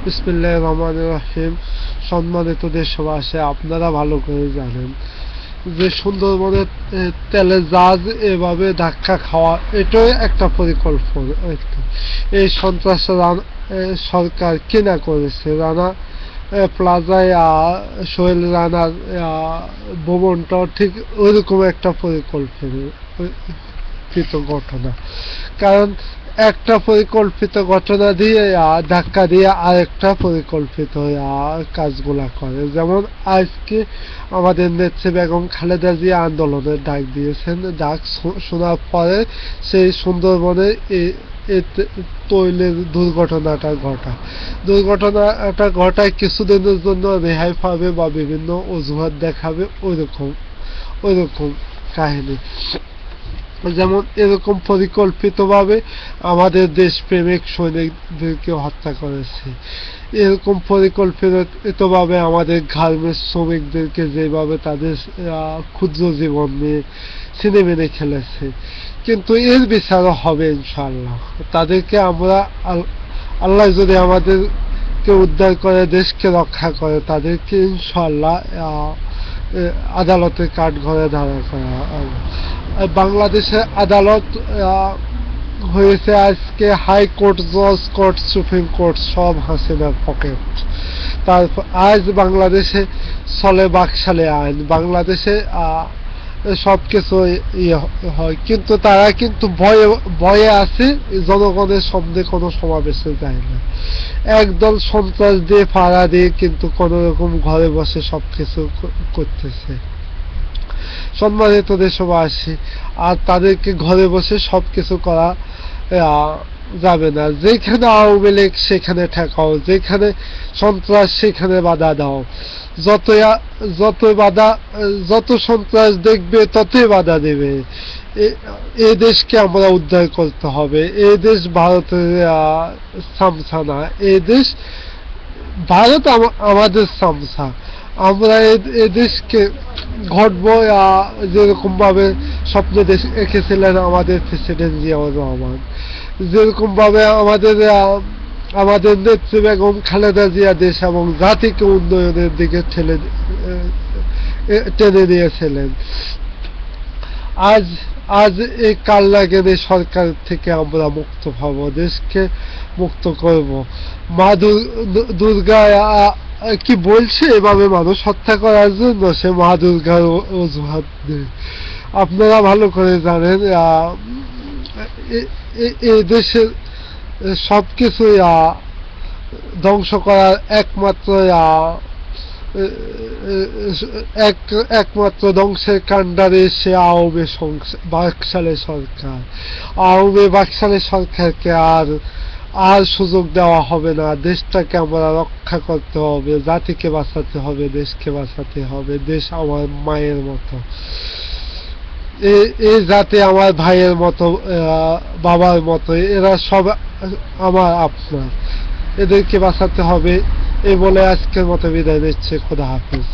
বিসমিল্লাহির রহমানির রহিম। সম্মানিত দেশবাসী, আপনারা ভালো করে জানেন যে সুন্দরবনের তেলের জাহাজ এভাবে ধাক্কা খাওয়া এটাই একটা পরিকল্পনা। এই সন্ত্রাস সরকার কিনা করেছে রানা প্লাজায় সোহেল রানার ভবনটাও ঠিক ওইরকম একটা পরিকল্পিত ঘটনা। কারণ একটা পরিকল্পিত ঘটনা দিয়ে ধাক্কা দিয়ে আরেকটা পরিকল্পিত কাজগুলা করে। যেমন আজকে আমাদের নেত্রী বেগম খালেদা জিয়া আন্দোলনের ডাক দিয়েছেন। ডাক শোনার পরে সেই সুন্দরবনে তৈলের দুর্ঘটনাটা ঘটায় কিছুদিনের জন্য রেহাই পাবে বা বিভিন্ন অজুহাত দেখাবে, ওইরকম কাহিনী। যেমন এরকম পরিকল্পিতভাবে আমাদের দেশপ্রেমিক সৈনিকদেরকে হত্যা করেছে, এরকম পরিকল্পিতভাবে আমাদের গার্মেন্টস শ্রমিকদেরকে যেভাবে তাদের ক্ষুদ্র জীবন নিয়ে ছিনেমিনে খেলেছে। কিন্তু এর বিচারও হবে ইনশাআল্লাহ। তাদেরকে আমরা আল্লাহ যদি আমাদেরকে উদ্ধার করে, দেশকে রক্ষা করে, তাদেরকে ইনশাআল্লাহ আদালতের কাঠঘরে দাঁড়া করা। বাংলাদেশে আদালত হয়েছে আজকে হাইকোর্ট, জজ কোর্ট, সুপ্রিম কোর্ট সব হাসিনার পকেট। তারপর আজ বাংলাদেশে চলে বাকশালে আইন, বাংলাদেশে সবকিছু হয়, কিন্তু তারা কিন্তু ভয়ে আছে, জনগণের সামনে কোনো সমাবেশে যায় না। একদল সন্ত্রাস দিয়ে ফাঁড়া দিয়ে কিন্তু কোন রকম ঘরে বসে সবকিছু করতেছে। সম্মানিত দেশবাসী, আর তাদেরকে ঘরে বসে সবকিছু করা যাবে না। যেখানে আওয়ামী লীগ সেখানে ঠেকাও, যেখানে সন্ত্রাস সেখানে বাধা দাও। যত সন্ত্রাস দেখবে ততই বাধা দেবে। এই দেশকে আমরা উদ্ধার করতে হবে। এই দেশ ভারতের সামসা না, এই দেশ ভারত আমাদের সামসা। আমরা এই দেশকে ঘটবো যেরকম ভাবে স্বপ্ন দেখেছিলেন আমাদের প্রেসিডেন্ট জিয়াউর রহমান, যেরকম ভাবে আমাদের নেত্রী বেগম খালেদা জিয়া দেশ এবং জাতিকে উন্নয়নের দিকে টেনে নিয়েছিলেন। আজ এই কালনাগিনী সরকার থেকে আমরা মুক্ত হব, দেশকে মুক্ত করব। মা দুর্গা কি বলছে এভাবে মানুষ হত্যা করার জন্য, সে মা দুর্গার অজুহাত নেই। আপনারা ভালো করে জানেন এই দেশের সবকিছু ধ্বংস করার একমাত্র ধ্বংসের কাণ্ডারে সে আওয়ামী বাকশালী সরকার। আওয়ামী বাকশালী সরকারকে আর সুযোগ দেওয়া হবে না। দেশটাকে আমরা রক্ষা করতে হবে, জাতিকে বাঁচাতে হবে, দেশকে বাঁচাতে হবে। দেশ আমার মায়ের মতো, এই জাতি আমার ভাইয়ের মতো, বাবার মতো, এরা সব আমার আপনার। এদেরকে বাঁচাতে হবে। এই বলে আজকের মতো বিদায় নিচ্ছে। খোদা হাফেজ।